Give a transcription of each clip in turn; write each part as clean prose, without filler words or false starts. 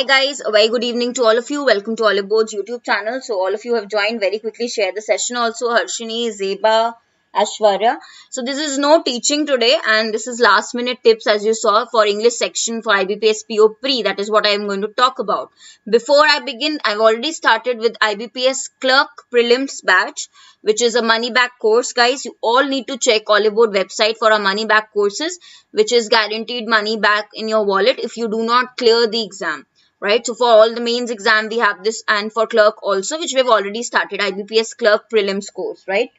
guys, a very good evening to all of you. Welcome to Oliveboard's YouTube channel. So all of you have joined. Very quickly share the session also. Harshini, Zeba, Ashwarya. So this is no teaching today and this is last minute tips as you saw for English section for IBPS PO Pre. That is what I am going to talk about. Before I begin, I've already started with IBPS Clerk Prelims batch, which is a money back course, guys. You all need to check Oliveboard website for our money back courses, which is guaranteed money back in your wallet if you do not clear the exam, right? So for all the mains exam, we have this, and for clerk also, which we've already started, IBPS Clerk Prelims course, right?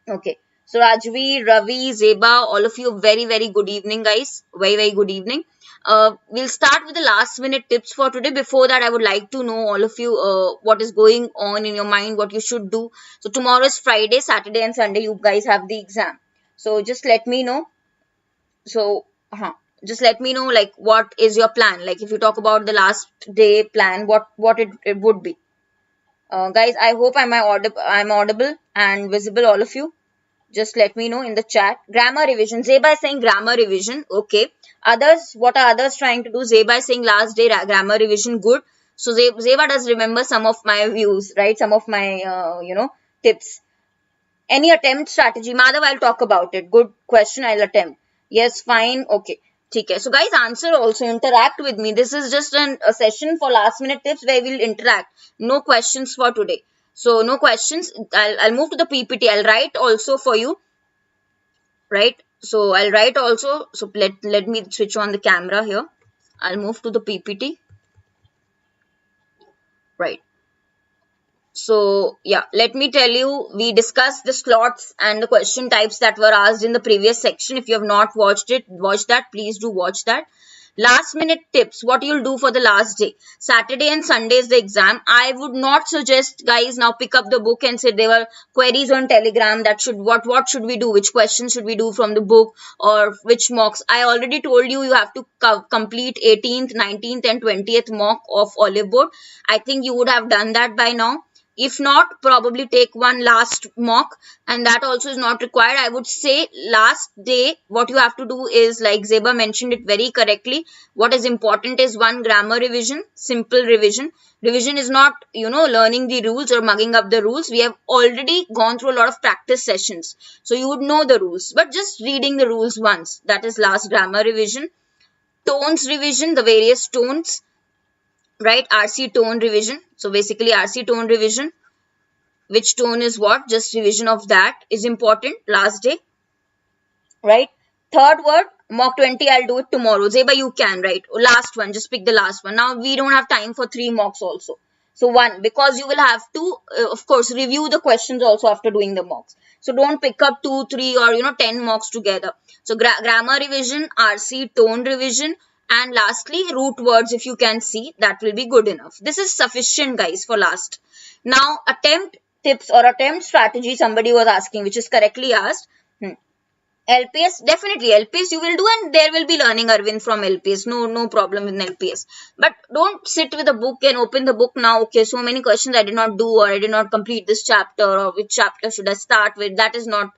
Okay. So Rajvi, Ravi, Zeba, all of you, very, very good evening, guys. Very, very good evening. We'll start with the last minute tips for today. Before that, I would like to know all of you what is going on in your mind, what you should do. So tomorrow is Friday, Saturday and Sunday, you guys have the exam. So just let me know. So, just let me know like what is your plan. Like if you talk about the last day plan, what it would be. Guys, I hope I'm audible and visible, all of you. Just let me know in the chat. Grammar revision. Zeba is saying grammar revision. Okay. Others, what are others trying to do? Zeba is saying last day grammar revision. Good. So Zeba does remember some of my views, right? Some of my, tips. Any attempt strategy? Madhav, I'll talk about it. Good question. I'll attempt. Yes, fine. Okay. Okay. So guys, answer also. Interact with me. This is just a session for last minute tips where we'll interact. No questions for today. So no questions. I'll move to the PPT. I'll write also for you. Right. So I'll write also. So let me switch on the camera here. I'll move to the PPT. Right. So yeah, let me tell you, we discussed the slots and the question types that were asked in the previous section. If you have not watched it, watch that. Please do watch that. Last minute tips, what you'll do for the last day. Saturday and Sunday is the exam. I would not suggest guys now pick up the book and say there were queries on Telegram that should, what should we do? Which questions should we do from the book or which mocks? I already told you, you have to complete 18th, 19th and 20th mock of Oliveboard. I think you would have done that by now. If not, probably take one last mock and that also is not required. I would say last day, what you have to do is like Zeba mentioned it very correctly. What is important is one grammar revision, simple revision. Revision is not, learning the rules or mugging up the rules. We have already gone through a lot of practice sessions. So you would know the rules, but just reading the rules once. That is last grammar revision. Tones revision, the various tones. Right, RC tone revision. So basically RC tone revision, which tone is what, just revision of that is important last day, right? Third word, mock 20, I'll do it tomorrow. Zeba, you can, right? Last one, just pick the last one. Now we don't have time for 3 mocks also. So one, because you will have to, of course, review the questions also after doing the mocks. So don't pick up 2, 3 or 10 mocks together. So grammar revision, RC tone revision, and lastly, root words, if you can see, that will be good enough. This is sufficient, guys, for last. Now, attempt tips or attempt strategy, somebody was asking, which is correctly asked. LPS, definitely LPS you will do, and there will be learning Arvind from LPS. No problem with LPS. But don't sit with a book and open the book now. Okay, so many questions I did not do, or I did not complete this chapter, or which chapter should I start with? That is not,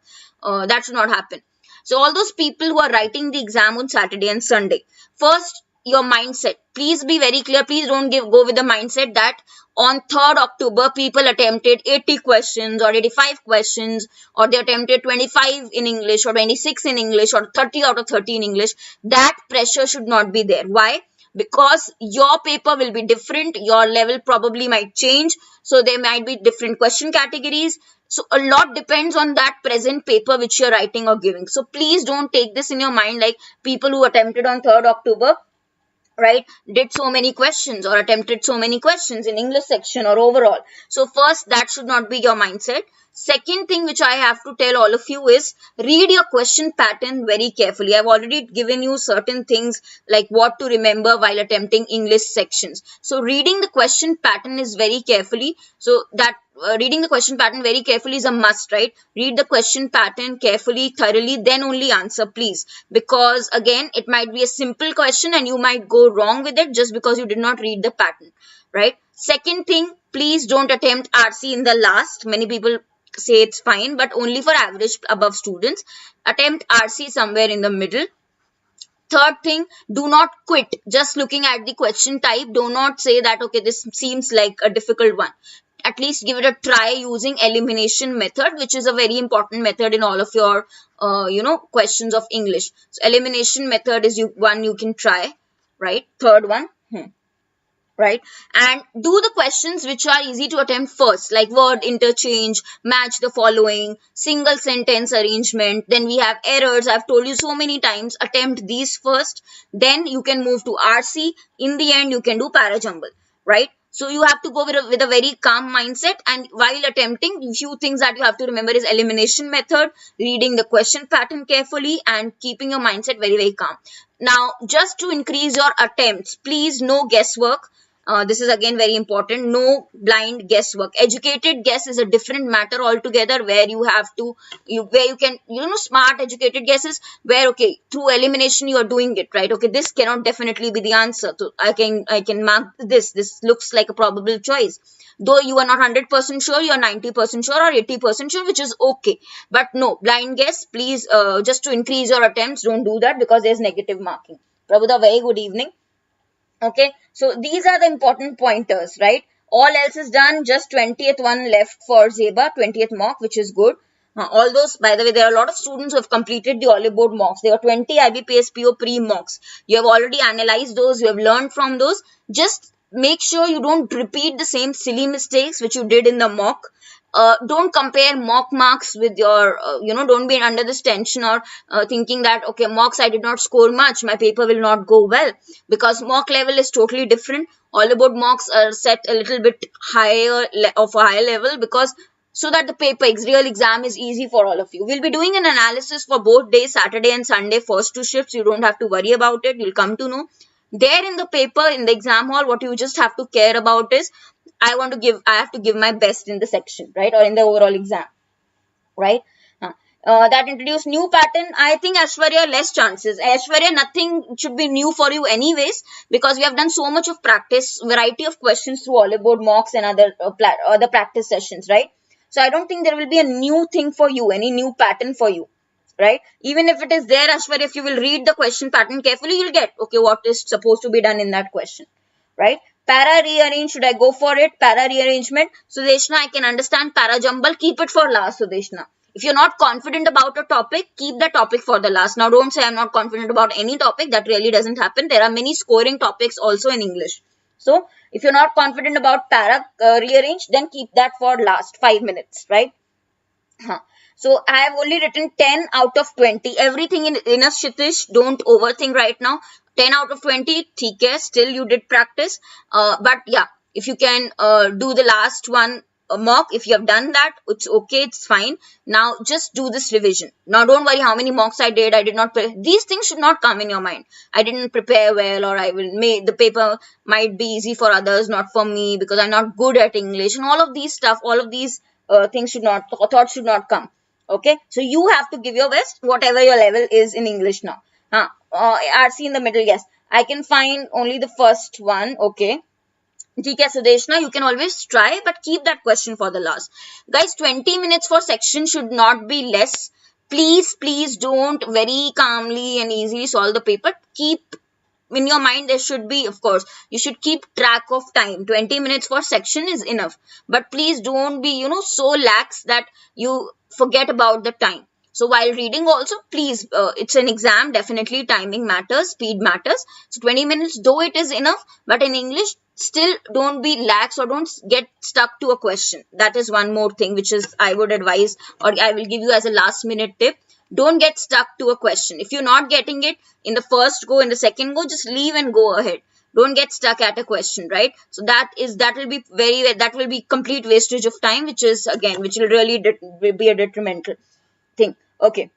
that should not happen. So all those people who are writing the exam on Saturday and Sunday, first, your mindset. Please be very clear. Please don't go with the mindset that on 3rd October, people attempted 80 questions or 85 questions, or they attempted 25 in English or 26 in English or 30 out of 30 in English. That pressure should not be there. Why? Because your paper will be different. Your level probably might change. So there might be different question categories. So a lot depends on that present paper which you're writing or giving. So please don't take this in your mind like people who attempted on 3rd October, right, did so many questions or attempted so many questions in English section or overall. So first, that should not be your mindset. Second thing which I have to tell all of you is read your question pattern very carefully. I've already given you certain things like what to remember while attempting English sections. So reading the question pattern is very carefully. So that reading the question pattern very carefully is a must, right? Read the question pattern carefully, thoroughly, then only answer, please. Because again, it might be a simple question and you might go wrong with it just because you did not read the pattern, right? Second thing, please don't attempt RC in the last. Many people say it's fine, but only for average above students. Attempt RC somewhere in the middle. Third thing, do not quit just looking at the question type. Do not say that, okay, this seems like a difficult one. At least give it a try using elimination method, which is a very important method in all of your, questions of English. So elimination method is one you can try, right? Third one. Right, and do the questions which are easy to attempt first, like word interchange, match the following, single sentence arrangement. Then we have errors. I've told you so many times, attempt these first, then you can move to RC. In the end, you can do parajumble, right? So you have to go with a very calm mindset, and while attempting, few things that you have to remember is elimination method, reading the question pattern carefully, and keeping your mindset very, very calm. Now, just to increase your attempts, please, no guesswork. This is again very important. No blind guesswork. Educated guess is a different matter altogether, where you have to, where you can, smart educated guesses, where, okay, through elimination you are doing it, right? Okay, this cannot definitely be the answer. So I can mark this. This looks like a probable choice. Though you are not 100% sure, you are 90% sure or 80% sure, which is okay. But no, blind guess, please, just to increase your attempts, don't do that, because there's negative marking. Prabhuda, very good evening. Okay, so these are the important pointers, right? All else is done, just 20th one left for Zeba, 20th mock, which is good. All those, by the way, there are a lot of students who have completed the Oliveboard mocks. There are 20 IBPS PO pre-mocks. You have already analyzed those, you have learned from those. Just make sure you don't repeat the same silly mistakes which you did in the mock. Don't compare mock marks with your, don't be under this tension or thinking that, okay, mocks I did not score much, my paper will not go well, because mock level is totally different. Oliveboard mocks are set a little bit higher, of a higher level, because so that the paper, real exam is easy for all of you. We'll be doing an analysis for both days, Saturday and Sunday, first two shifts. You don't have to worry about it. You'll come to know. There in the paper, in the exam hall, what you just have to care about is, I have to give my best in the section, right? Or in the overall exam, right? That introduced new pattern. I think Aishwarya, less chances. Aishwarya, nothing should be new for you anyways, because we have done so much of practice, variety of questions through Oliveboard mocks and other practice sessions, right? So I don't think there will be a new thing for you, any new pattern for you, right? Even if it is there, Aishwarya, if you will read the question pattern carefully, you'll get, okay, what is supposed to be done in that question, right? Para rearrange, should I go for it? Para rearrangement. Sudeshna, I can understand para jumble. Keep it for last, Sudeshna. If you're not confident about a topic, keep the topic for the last. Now, don't say I'm not confident about any topic. That really doesn't happen. There are many scoring topics also in English. So, if you're not confident about para rearrange, then keep that for last 5 minutes, right? So, I have only written 10 out of 20. Everything in enough, Shitish. Don't overthink right now. 10 out of 20, theek hai, still you did practice. But yeah, if you can do the last one mock, if you have done that, it's okay, it's fine. Now just do this revision. Now don't worry how many mocks I did not prepare. These things should not come in your mind. I didn't prepare well, or the paper might be easy for others, not for me, because I'm not good at English, and all of these things thoughts should not come. Okay, so you have to give your best, whatever your level is in English now. RC in the middle, yes. I can find only the first one, okay. TK Sudeshna, you can always try, but keep that question for the last. Guys, 20 minutes for section should not be less. Please don't very calmly and easily solve the paper. Keep in your mind, there should be, of course, you should keep track of time. 20 minutes for section is enough. But please don't be, so lax that you forget about the time. So while reading also, please, it's an exam, definitely timing matters, speed matters. So 20 minutes, though it is enough, but in English, still don't be lax or don't get stuck to a question. That is one more thing which is I would advise, or I will give you as a last minute tip. Don't get stuck to a question. If you're not getting it in the first go, in the second go, just leave and go ahead. Don't get stuck at a question, right? So that will be complete wastage of time, which will really be a detrimental thing. Okay.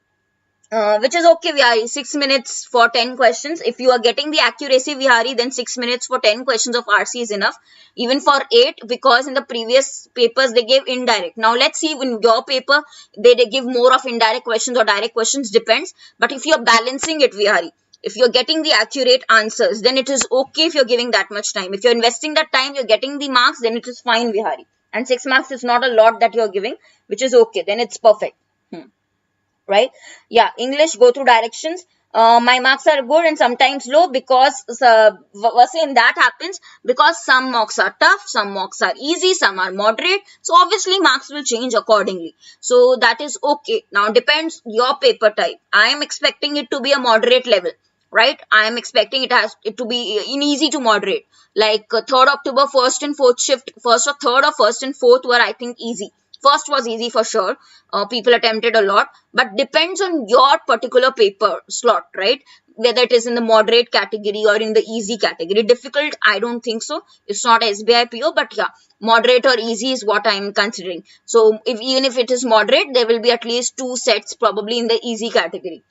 Which is okay, Vihari. 6 minutes for 10 questions. If you are getting the accuracy, Vihari, then 6 minutes for 10 questions of RC is enough. Even for 8, because in the previous papers, they gave indirect. Now, let's see in your paper, they give more of indirect questions or direct questions, depends. But if you're balancing it, Vihari, if you're getting the accurate answers, then it is okay if you're giving that much time. If you're investing that time, you're getting the marks, then it is fine, Vihari. And 6 marks is not a lot that you're giving, which is okay. Then it's perfect. Right? Yeah, English, go through directions. My marks are good and sometimes low because in that happens because some mocks are tough, some mocks are easy, some are moderate. So obviously marks will change accordingly. So that is okay. Now depends your paper type. I am expecting it to be a moderate level, right? I am expecting it to be in easy to moderate. Like 3rd October, 1st and 4th shift, 1st or 3rd or 1st and 4th were I think easy. First was easy for sure. People attempted a lot, but depends on your particular paper slot, right? Whether it is in the moderate category or in the easy category. Difficult, I don't think so. It's not SBI PO, but yeah, moderate or easy is what I'm considering. So even if it is moderate, there will be at least 2 sets probably in the easy category.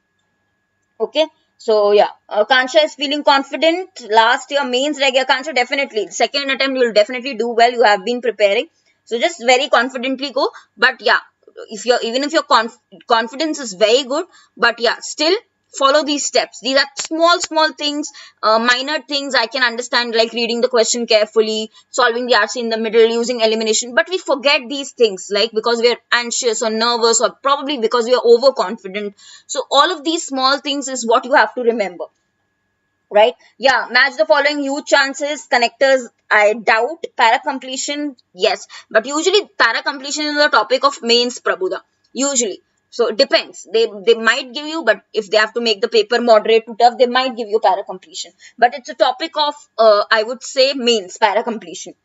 Okay. So yeah, Kansha is feeling confident. Last year mains regular Kansha, definitely. Second attempt you will definitely do well. You have been preparing. So just very confidently go. But yeah, even if your confidence is very good, but yeah, still follow these steps. These are small things, minor things I can understand, like reading the question carefully, solving the RC in the middle, using elimination. But we forget these things, like because we are anxious or nervous or probably because we are overconfident. So all of these small things is what you have to remember. Right? Yeah, match the following huge chances. Connectors, I doubt. Para completion, yes. But usually para completion is the topic of mains, Prabhuda. Usually. So it depends. They might give you, but if they have to make the paper moderate to tough, they might give you para completion. But it's a topic of, I would say, mains, para completion.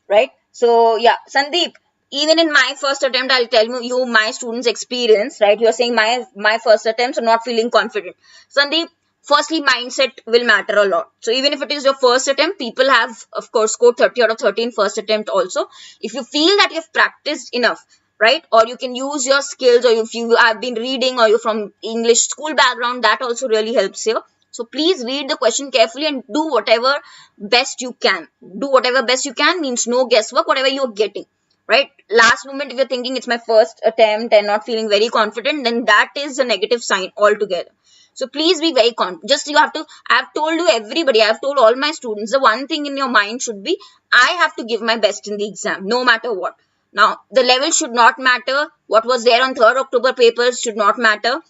Right? So yeah, Sandeep, even in my first attempt, I'll tell you my students' experience, right? You're saying my first attempt, so not feeling confident. Sandeep, firstly, mindset will matter a lot. So even if it is your first attempt, people have, of course, scored 30 out of 30 in first attempt also. If you feel that you've practiced enough, right? Or you can use your skills, or if you have been reading, or you're from English school background, that also really helps here. So please read the question carefully and do whatever best you can. Do whatever best you can means no guesswork, whatever you're getting. Right? Last moment, if you're thinking it's my first attempt and not feeling very confident, then that is a negative sign altogether. So please be very confident. Just you have to, I have told you everybody, I have told all my students, the one thing in your mind should be, I have to give my best in the exam, no matter what. Now, the level should not matter. What was there on 3rd October papers should not matter.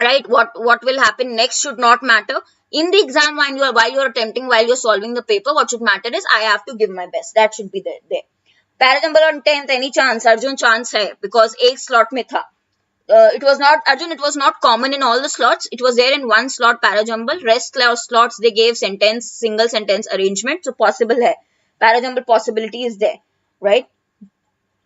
Right? What will happen next should not matter. In the exam, while you're attempting, while you're solving the paper, what should matter is I have to give my best. That should be there. Para number on 10th, any chance? Arjun, chance hai, because एक slot में था. It was not, Arjun, it was not common in all the slots. It was there in one slot, parajumble. Rest slots, they gave sentence, single sentence arrangement. So possible hai. Parajumble possibility is there. Right?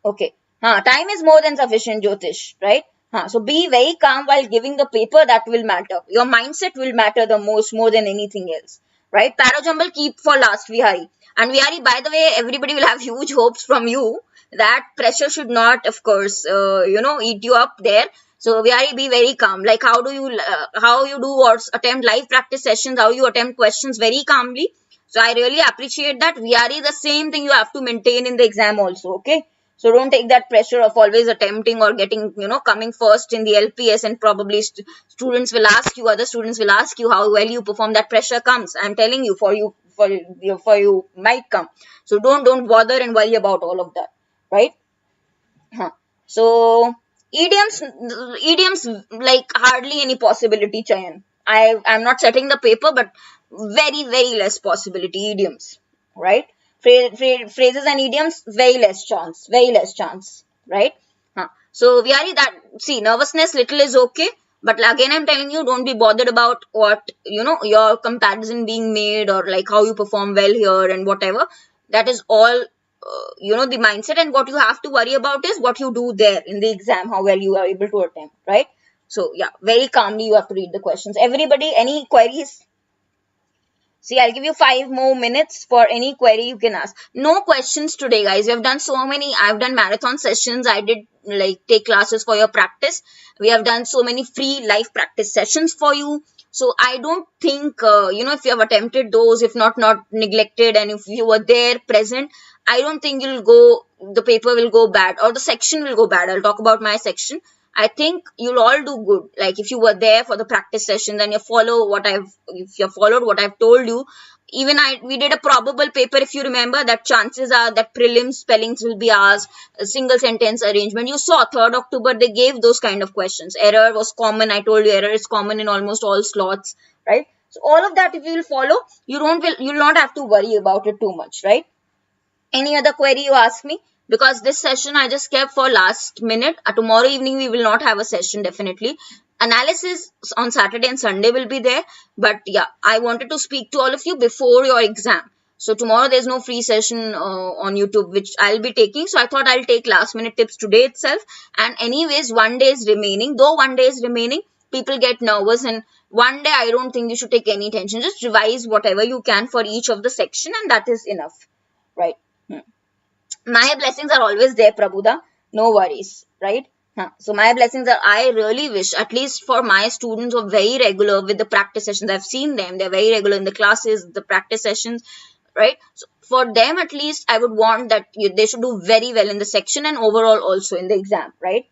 Okay. Time is more than sufficient, Jyotish. Right? So be very calm while giving the paper. That will matter. Your mindset will matter the most, more than anything else. Right? Parajumble keep for last, Vihari. And Vihari, by the way, everybody will have huge hopes from you. That pressure should not, of course, eat you up there. So Vihari, be very calm. Like how you do or attempt live practice sessions, how you attempt questions very calmly. So I really appreciate that. Vihari, the same thing you have to maintain in the exam also. Okay. So don't take that pressure of always attempting or getting, coming first in the LPS, and probably students will ask you, other students will ask you how well you perform. That pressure comes. I'm telling you, for you might come. So don't bother and worry about all of that. Right? So idioms like hardly any possibility, Chayan. I'm not setting the paper, but very, very less possibility idioms. Right? Phrases and idioms, very less chance, right? So Vihari, nervousness little is okay, but again I'm telling you, don't be bothered about what your comparison being made, or like how you perform well here and whatever. That is all the mindset, and what you have to worry about is what you do there in the exam, how well you are able to attempt, right? So yeah, very calmly you have to read the questions. Everybody, any queries? See, I'll give you 5 more minutes for any query you can ask. No questions today, guys. We have done so many. I've done marathon sessions. I did take classes for your practice. We have done so many free live practice sessions for you. So I don't think, if you have attempted those, if not neglected, and if you were there present, I don't think the paper will go bad, or the section will go bad. I'll talk about my section. I think you'll all do good. Like if you were there for the practice sessions and if you followed what I've told you, we did a probable paper, if you remember, that chances are that prelim spellings will be asked, a single sentence arrangement. You saw 3rd October they gave those kind of questions. Error was common. I told you error is common in almost all slots, right? So all of that if you will follow, you'll not have to worry about it too much, right? Any other query you ask me? Because this session I just kept for last minute. Tomorrow evening we will not have a session definitely. Analysis on Saturday and Sunday will be there. But yeah, I wanted to speak to all of you before your exam. So tomorrow there's no free session on YouTube which I'll be taking. So I thought I'll take last minute tips today itself. And anyways, 1 day is remaining. Though 1 day is remaining, people get nervous, and 1 day I don't think you should take any tension. Just revise whatever you can for each of the section, and that is enough, right? My blessings are always there, Prabhuda. No worries, right? So my blessings are, I really wish, at least for my students who are very regular with the practice sessions, I've seen them, they're very regular in the classes, the practice sessions, right? So for them at least, I would want that they should do very well in the section and overall also in the exam, right?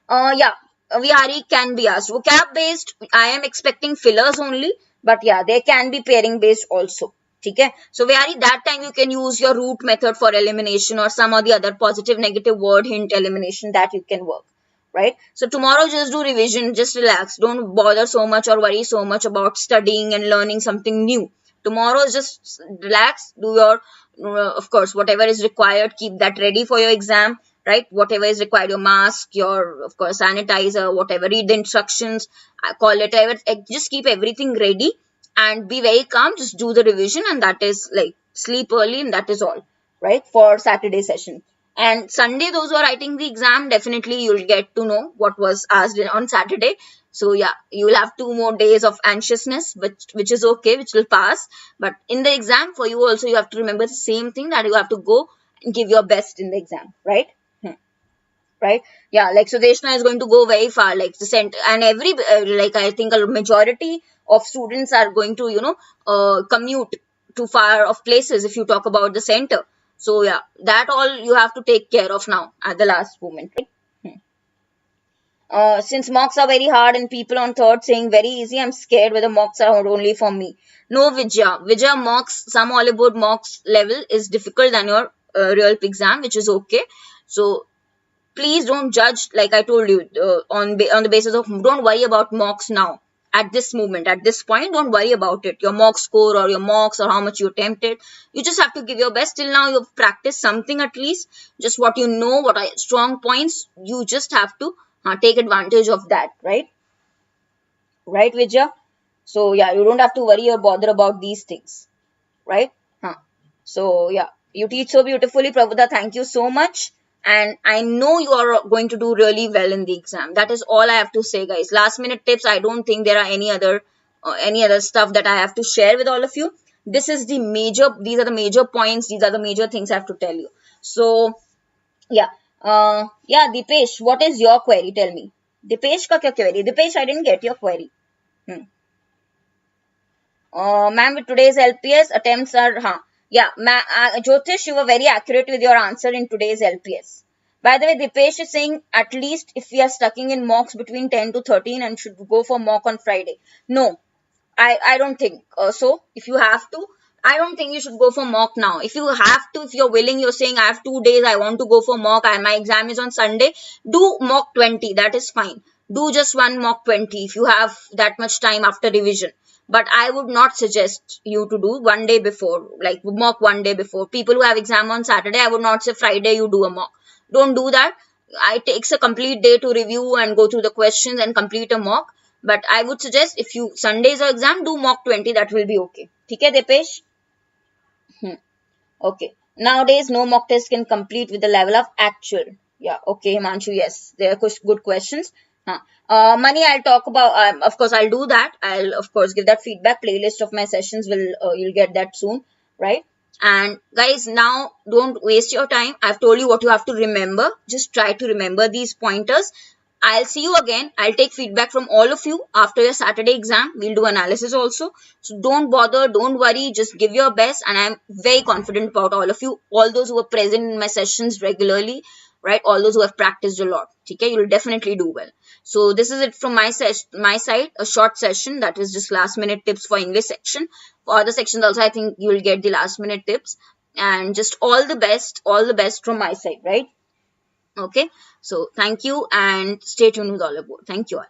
Yeah, Vihari can be asked. Vocab based, I am expecting fillers only, but yeah, they can be pairing based also. Okay? So Vihari, that time you can use your root method for elimination or some of the other positive negative word hint elimination that you can work, right? So tomorrow just do revision, just relax, don't bother so much or worry so much about studying and learning something new. Tomorrow just relax, do your of course whatever is required, keep that ready for your exam, right? Whatever is required, your mask, your of course sanitizer, whatever, read the instructions, call it, just keep everything ready and be very calm. Just do the revision, and that is like sleep early, and that is all, right, for Saturday session. And Sunday, those who are writing the exam, definitely you'll get to know what was asked on Saturday. So yeah, you will have 2 more days of anxiousness, which is okay, which will pass. But in the exam, for you also, you have to remember the same thing, that you have to go and give your best in the exam, right? Right? Yeah, like Sudeshna is going to go very far, like the center, and every like I think a majority of students are going to commute to far off places if you talk about the center. So yeah, that all you have to take care of now at the last moment, right? Since mocks are very hard and people on third saying very easy, I'm scared whether mocks are only for me. No, Vijaya mocks, some Oliveboard mocks level is difficult than your real exam, which is okay. So please don't judge, like I told you, on the basis of, don't worry about mocks now. At this moment, at this point, don't worry about it. Your mock score or your mocks or how much you attempted. You just have to give your best. Till now, you've practiced something at least. Just what you know, what are strong points. You just have to take advantage of that, right? Right, Vijaya? So, yeah, you don't have to worry or bother about these things, right? So, yeah, you teach so beautifully, Prabhuda. Thank you so much. And I know you are going to do really well in the exam. That is all I have to say, guys. Last minute tips. I don't think there are any other stuff that I have to share with all of you. These are the major points. These are the major things I have to tell you. So, yeah. Yeah, Dipesh, what is your query? Tell me. Dipesh ka kya query? Dipesh, I didn't get your query. Ma'am, with today's LPS, attempts are, yeah, Jyotish, you were very accurate with your answer in today's LPS. By the way, Dipesh is saying at least if we are stucking in mocks between 10 to 13 and should go for mock on Friday. No, I don't think so. If you have to, I don't think you should go for mock now. If you have to, if you're willing, you're saying I have 2 days, I want to go for mock, my exam is on Sunday, do mock 20. That is fine. Do just one mock 20 if you have that much time after revision. But I would not suggest you to do 1 day before, like mock 1 day before. People who have exam on Saturday, I would not say Friday you do a mock. Don't do that. It takes a complete day to review and go through the questions and complete a mock. But I would suggest if you Sunday's exam, do mock 20. That will be okay. Okay, Dipesh? Okay. Nowadays, no mock test can complete with the level of actual. Yeah. Okay, Himanshu. Yes, they are good questions. Money, I'll talk about, of course, I'll do that. I'll, of course, give that feedback. Playlist of my sessions you'll get that soon, right? And guys, now don't waste your time. I've told you what you have to remember. Just try to remember these pointers. I'll see you again. I'll take feedback from all of you after your Saturday exam. We'll do analysis also. So don't bother, don't worry. Just give your best. And I'm very confident about all of you. All those who are present in my sessions regularly. right? All those who have practiced a lot, okay, you'll definitely do well. So this is it from my side, a short session that is just last minute tips for English section. For other sections also, I think you'll get the last minute tips, and just all the best from my side, right? Okay, so thank you and stay tuned with Oliveboard. Thank you all.